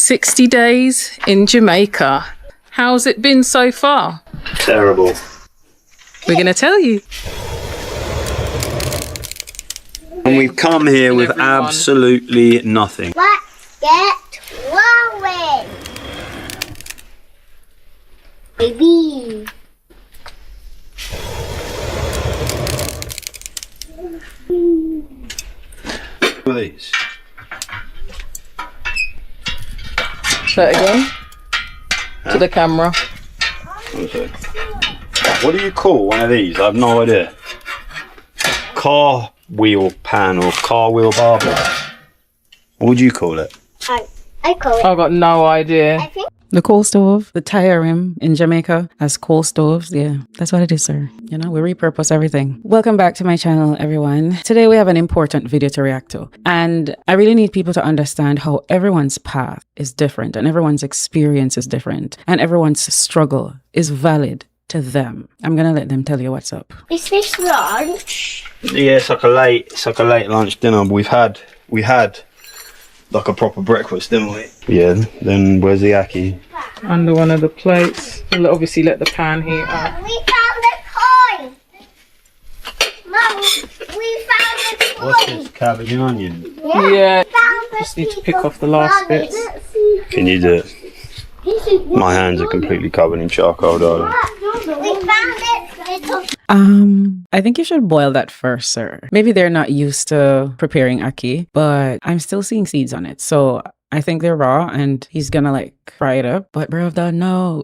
60 days in Jamaica. How's it been so far? Terrible. We're going to tell you. And we've come here with absolutely nothing. Let's get rolling. Baby. What are these? Show it again. To the camera. What do you call one of these? I have no idea. Car wheel pan or car wheel barber. What would you call it? I call it. I've got no idea. I think The coal stove, the tire rim in Jamaica as coal stoves. Yeah, that's what it is, sir. You know, we repurpose everything. Welcome back to my channel, everyone. Today we have an important video to react to. And I really need people to understand how everyone's path is different and everyone's experience is different and everyone's struggle is valid to them. I'm going to let them tell you what's up. is this lunch? Yeah, it's like a late lunch dinner. We had like a proper breakfast, didn't we? Yeah. Then where's the ackee? Under one of the plates. We'll obviously let the pan heat up. We found a coin. Mum, we found a coin. What's this? Cabbage and onion. Yeah. Found a Just need to piece pick of off the last money. bits. Let's see. Can you do it? My hands are completely covered in charcoal, darling. We found it. Little. I think you should boil that first, sir. Maybe they're not used to preparing ackee, but I'm still seeing seeds on it. So I think they're raw and he's gonna like fry it up. But bro, no.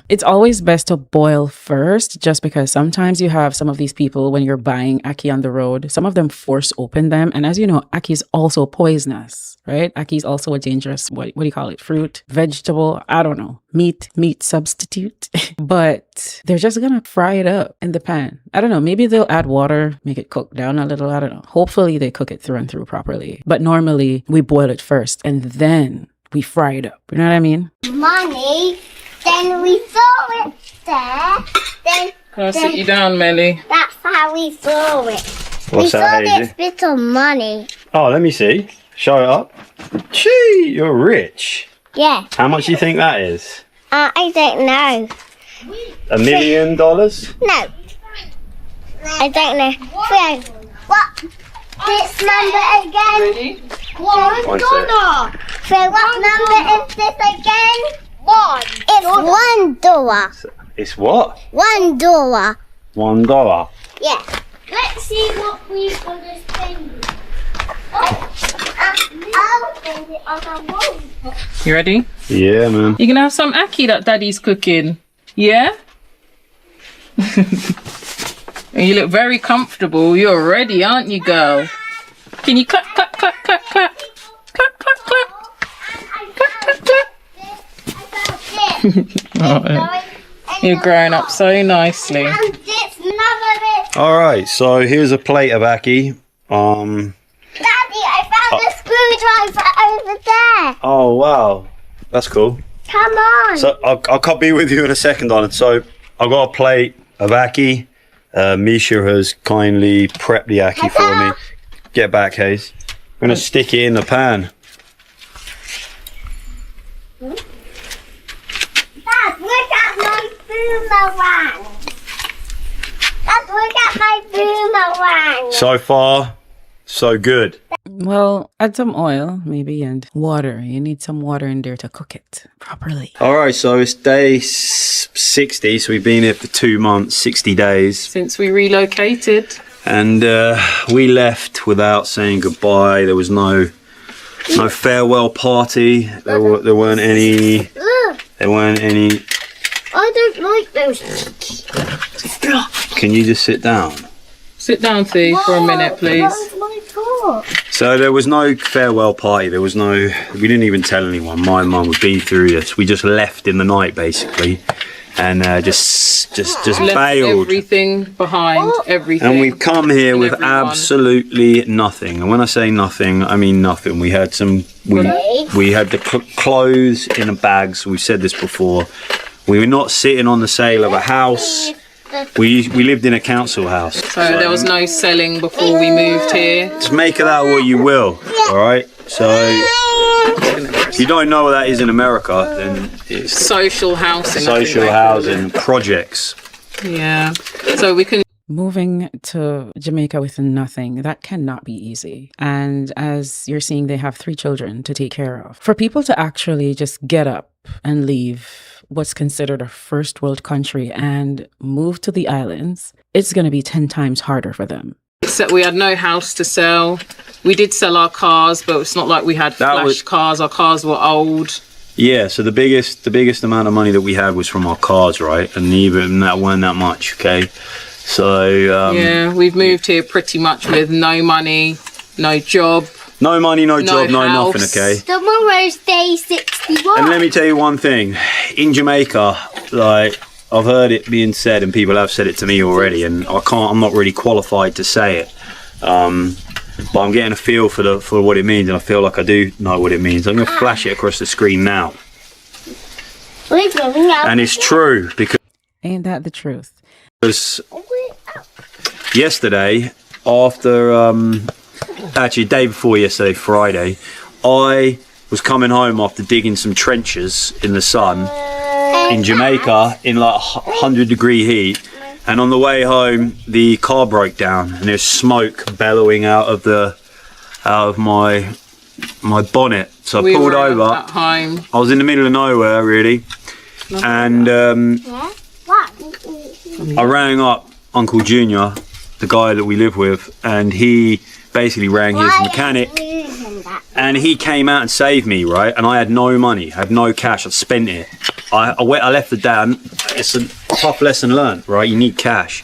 It's always best to boil first, just because sometimes you have some of these people when you're buying ackee on the road, some of them force open them. And as you know, ackee is also poisonous, right? Ackee is also a dangerous, what do you call it? Fruit, vegetable, I don't know. Meat substitute. But they're just gonna fry it up in the pan. I don't know, maybe they'll add water, make it cook down a little, I don't know. Hopefully they cook it through and through properly. But normally we boil it first and then we fry it up. You know what I mean? Money. Then we throw it there. Then Can I sit you down, Melly? that's how we throw it. We What's throw that, this Hazy? bit of money. Oh, let me see. Show it up. Gee, you're rich. Yeah. How much do you think that is? I don't know. $1 million? No. I don't know. So, what? This number again? Ready? One sec. So what number is this again? One. It's $1. It's what? $1. $1. Yeah. Let's see what we're gonna spend. I'll spend it on a wall. You ready? Yeah, man. You can have some ackee that Daddy's cooking. Yeah? And you look very comfortable. You're ready, aren't you, girl? Can you clap, clap, clap, clap, clap? Clap, clap, clap. Clap, clap, clap. You're growing up so nicely. And this another bit. All right, so here's a plate of ackee. Daddy, I found a screwdriver over there. Oh, wow. That's cool. Come on. So I'll be with you in a second on it. So I've got a plate of ackee. Misha has kindly prepped the ackee for me. Get back, Hayes. I'm going to stick it in the pan. Dad, look at my boomerang. Dad, look at my boomerang. So far, so good. Well, add some oil maybe and water. You need some water in there to cook it properly. All right, so it's day 60. So we've been here for 2 months, 60 days. Since we relocated. And we left without saying goodbye. There was no farewell party. There weren't any. Look, There weren't any. I don't like those. Can you just sit down? Sit down, Thee, for a minute, please. That's my fault. So there was no farewell party. There was no. We didn't even tell anyone. My mum had been through this. We just left in the night, basically, and just Left bailed. everything behind, everything. And we've come here and with everyone. absolutely nothing. And when I say nothing, I mean nothing. We had some. We had the clothes in the bags. We've said this before. We were not sitting on the sale of a house. We lived in a council house. So there was no selling before we moved here. Just make of that what you will. All right. So If you don't know what that is in America, then it's Social housing. I think social they call housing projects. it. Yeah. So we can. Moving to Jamaica with nothing, that cannot be easy. And as you're seeing, they have 3 children to take care of. For people to actually just get up and leave what's considered a first world country and move to the islands, it's going to be 10 times harder for them. Except we had no house to sell. We did sell our cars, but it's not like we had flash cars. Our cars were old. Yeah, so the biggest amount of money that we had was from our cars, right? And even that weren't that much, okay? So yeah, we've moved here pretty much with no money, no job. No money, no job, no house. nothing, okay? Tomorrow's day 61. And let me tell you one thing. In Jamaica, like, I've heard it being said, and people have said it to me already, and I'm not really qualified to say it. But I'm getting a feel for what it means, and I feel like I do know what it means. I'm going to flash it across the screen now. And it's true, because Ain't that the truth? yesterday, after actually day before yesterday, Friday, I was coming home after digging some trenches in the sun in Jamaica in like 100-degree heat, and on the way home the car broke down and there's smoke bellowing out of my bonnet. So I pulled over. At home. I was in the middle of nowhere really, and I rang up Uncle Junior, the guy that we live with, and he basically rang his mechanic, and he came out and saved me, right? And I had no money, I had no cash, I'd spent it. I left the day. It's a tough lesson learned, right? You need cash.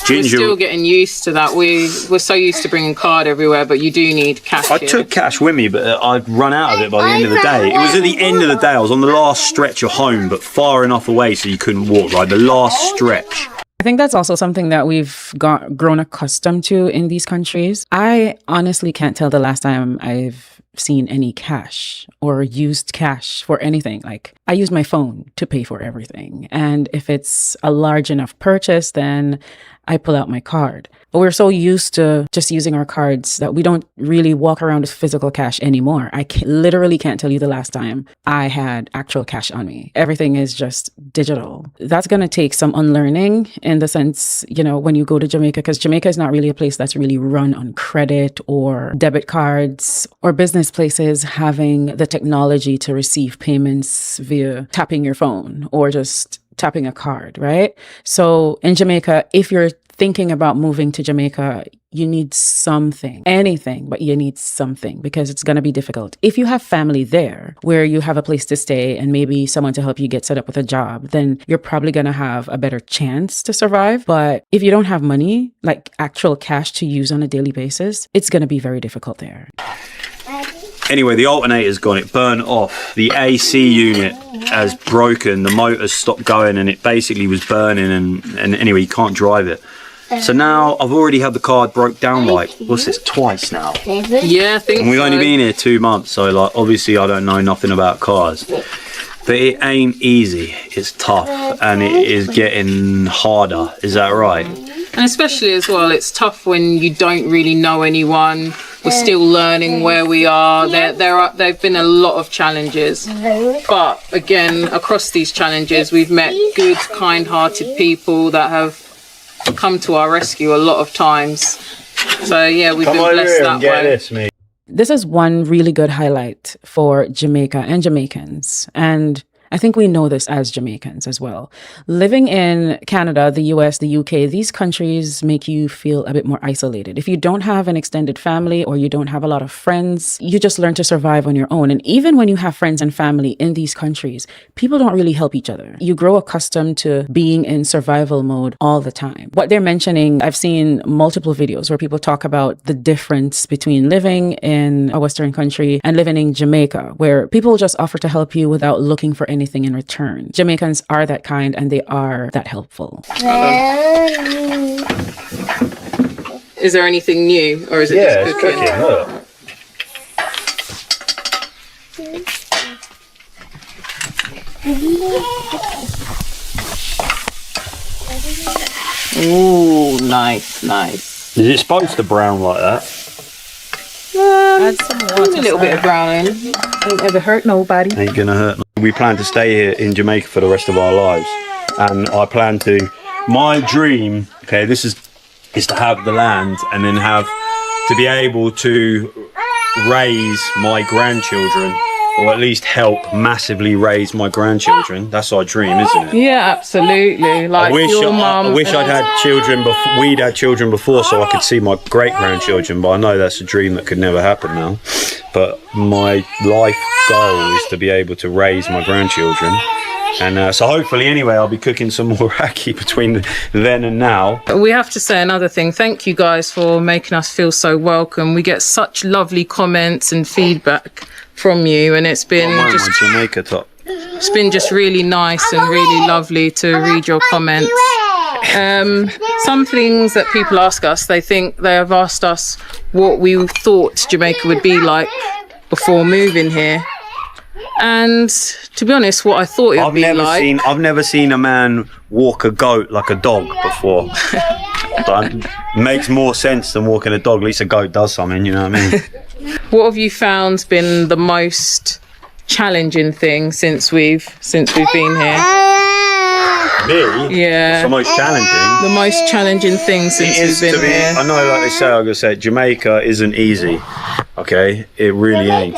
We're still getting used to that. We're so used to bringing card everywhere, but you do need cash. I took cash with me, but I'd run out of it by the end of the day. It was at the end of the day. I was on the last stretch of home, but far enough away so you couldn't walk, right? The last stretch. I think that's also something that we've grown accustomed to in these countries. I honestly can't tell the last time I've seen any cash or used cash for anything. Like, I use my phone to pay for everything. And if it's a large enough purchase, then I pull out my card. But we're so used to just using our cards that we don't really walk around with physical cash anymore. I literally can't tell you the last time I had actual cash on me. Everything is just digital. That's going to take some unlearning in the sense, you know, when you go to Jamaica, because Jamaica is not really a place that's really run on credit or debit cards, or business places having the technology to receive payments via tapping your phone or just tapping a card, right? So in Jamaica, if you're thinking about moving to Jamaica, you need something, anything, but you need something because it's going to be difficult. If you have family there where you have a place to stay and maybe someone to help you get set up with a job, then you're probably going to have a better chance to survive. But if you don't have money, like actual cash to use on a daily basis, it's going to be very difficult there. Anyway, the alternator's gone. It burned off. The AC unit has broken. The motor's stopped going and it basically was burning, and anyway, you can't drive it. So now I've already had the car broke down like, what's this, twice now? Yeah, I think And we've so. only been here 2 months, so like obviously I don't know nothing about cars. But it ain't easy. It's tough and it is getting harder. Is that right? And especially as well, it's tough when you don't really know anyone. We're still learning where we are. There've been a lot of challenges. But again, across these challenges, we've met good, kind-hearted people that have come to our rescue a lot of times. So yeah, we've been blessed that way. This is one really good highlight for Jamaica and Jamaicans. And I think we know this as Jamaicans as well. Living in Canada, the US, the UK, these countries make you feel a bit more isolated. If you don't have an extended family or you don't have a lot of friends, you just learn to survive on your own. And even when you have friends and family in these countries, people don't really help each other. You grow accustomed to being in survival mode all the time. What they're mentioning, I've seen multiple videos where people talk about the difference between living in a Western country and living in Jamaica, where people just offer to help you without looking for anything in return. Jamaicans are that kind and they are that helpful. Is there anything new or is it just cooking? Ooh, nice. Is it supposed to brown like that? Add some water. A little bit of browning. Ain't ever hurt nobody. Ain't gonna hurt. We plan to stay here in Jamaica for the rest of our lives, and I plan to. My dream, okay, this is to have the land and then to be able to raise my grandchildren, or at least help massively raise my grandchildren. That's our dream, isn't it? Yeah, absolutely. Like your mum. I wish I'd had children before. We'd had children before, so I could see my great grandchildren. But I know that's a dream that could never happen now. But my life goal is to be able to raise my grandchildren. And so hopefully, anyway, I'll be cooking some more raki between then and now. We have to say another thing. Thank you guys for making us feel so welcome. We get such lovely comments and feedback from you, and it's been My Jamaica top. it's been just really nice and really lovely to read your comments. Some things that people ask us, they have asked us what we thought Jamaica would be like before moving here. And to be honest, what I thought it would be like... I've never seen a man walk a goat like a dog before. That makes more sense than walking a dog. At least a goat does something, you know what I mean? What have you found been the most challenging thing since we've been here? Me? Yeah. It's the most challenging. The most challenging thing since we've been here. I know, like they say, I'm gonna say, Jamaica isn't easy. Okay, it really ain't.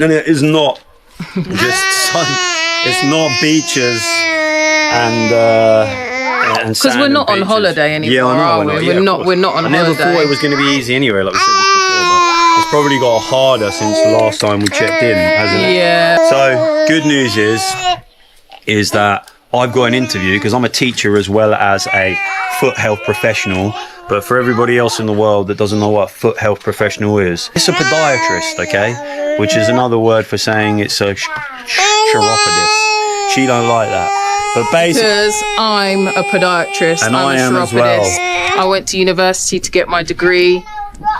And it is not just sun. It's not beaches and Because we're not on holiday anymore, yeah, I know, are we? We're not on I holiday. never thought it was going to be easy anyway, like we said this before, but it's probably got harder since the last time we checked in, hasn't it? Yeah. So, good news is that I've got an interview, because I'm a teacher as well as a foot health professional. But for everybody else in the world that doesn't know what a foot health professional is, it's a podiatrist, okay? Which is another word for saying it's a chiropodist. She don't like that. But basically, Because I'm a podiatrist, And I'm I a am as well. chiropodist. I went to university to get my degree.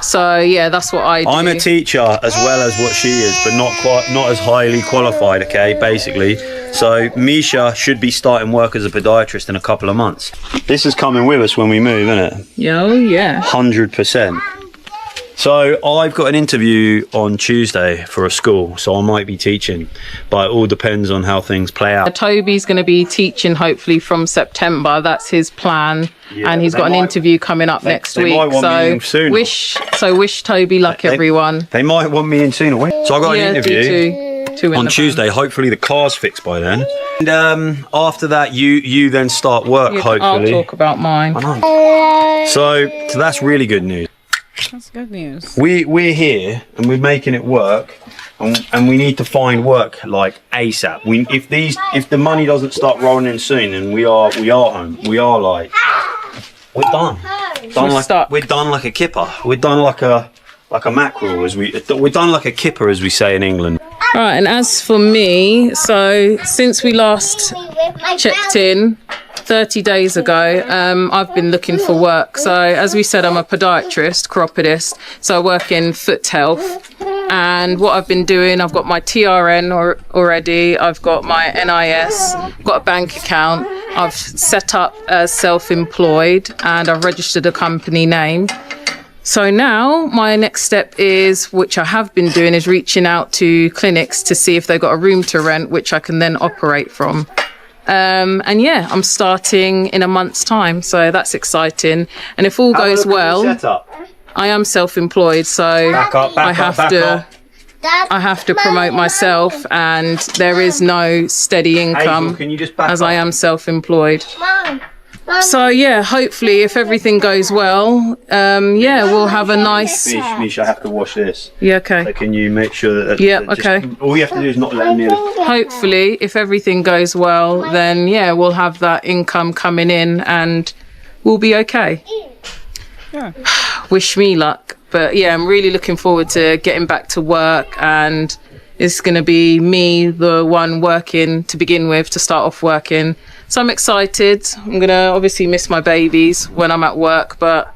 So yeah, that's what I do. I'm a teacher as well as what she is, but not as highly qualified, okay, basically. So Misha should be starting work as a podiatrist in a couple of months. This is coming with us when we move, isn't it? Yeah. 100%. So I've got an interview on Tuesday for a school, so I might be teaching, but it all depends on how things play out. Toby's going to be teaching hopefully from September. That's his plan. Yeah, and he's got an interview coming up next they week. might want me in sooner. Wish Toby luck, everyone. They might want me in sooner. So I got an interview two in on the Tuesday. Hopefully the car's fixed by then. And after that, you then start work. van. Hopefully. I'll talk about mine. So that's really good news. That's good news. We're here and we're making it work, and we need to find work like ASAP. If the money doesn't start rolling in soon, then we are home. We are like, we're done. We're done like a kipper. We're done like a mackerel, we're done like a kipper, as we say in England. All right, and as for me, so since we last checked in 30 days ago, I've been looking for work. So as we said, I'm a podiatrist, chiropodist, so I work in foot health. And what I've been doing, I've got my TRN already, I've got my NIS, got a bank account, I've set up as self-employed, and I've registered a company name. So now my next step is, which I have been doing, is reaching out to clinics to see if they've got a room to rent, which I can then operate from. And yeah, I'm starting in a month's time, so that's exciting. And if all goes well, I am self-employed, so I have to promote myself, and there is no steady income as I am self-employed. So yeah, hopefully if everything goes well, we'll have a nice... Misha, I have to wash this. Yeah, okay. So can you make sure that... Yeah, okay. All you have to do is not let me... Hopefully, if everything goes well, then yeah, we'll have that income coming in and we'll be okay. Yeah. Wish me luck. But yeah, I'm really looking forward to getting back to work, and it's going to be me, the one working to begin with, to start off working. So I'm excited. I'm going to obviously miss my babies when I'm at work, but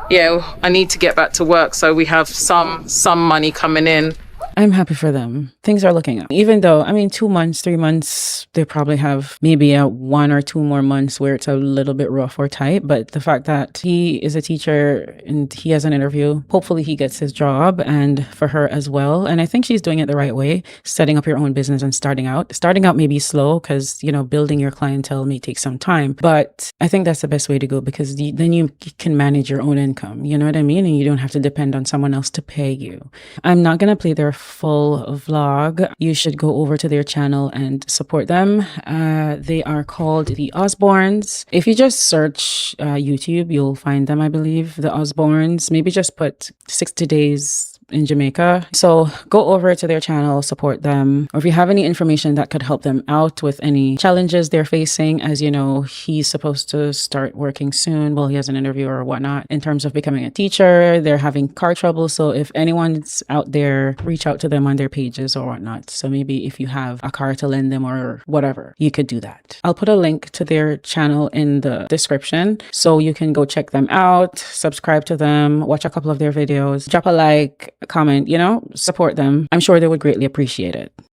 yeah, I need to get back to work so we have some money coming in. I'm happy for them. Things are looking up. Even though, I mean, 2 months, 3 months, they probably have maybe a 1 or 2 more months where it's a little bit rough or tight. But the fact that he is a teacher and he has an interview, hopefully he gets his job, and for her as well. And I think she's doing it the right way, setting up your own business and starting out. Starting out may be slow because, you know, building your clientele may take some time. But I think that's the best way to go because then you can manage your own income. You know what I mean? And you don't have to depend on someone else to pay you. I'm not going to play their full vlog. You should go over to their channel and support them. They are called the Osbournes. If you just search YouTube, you'll find them, I believe. The Osbournes. Maybe just put 60 days in Jamaica. So go over to their channel, support them. Or if you have any information that could help them out with any challenges they're facing, as you know, he's supposed to start working soon. Well, he has an interview or whatnot in terms of becoming a teacher. They're having car trouble. So if anyone's out there, reach out to them on their pages or whatnot. So maybe if you have a car to lend them or whatever, you could do that. I'll put a link to their channel in the description so you can go check them out, subscribe to them, watch a couple of their videos, drop a like, comment, you know, support them. I'm sure they would greatly appreciate it.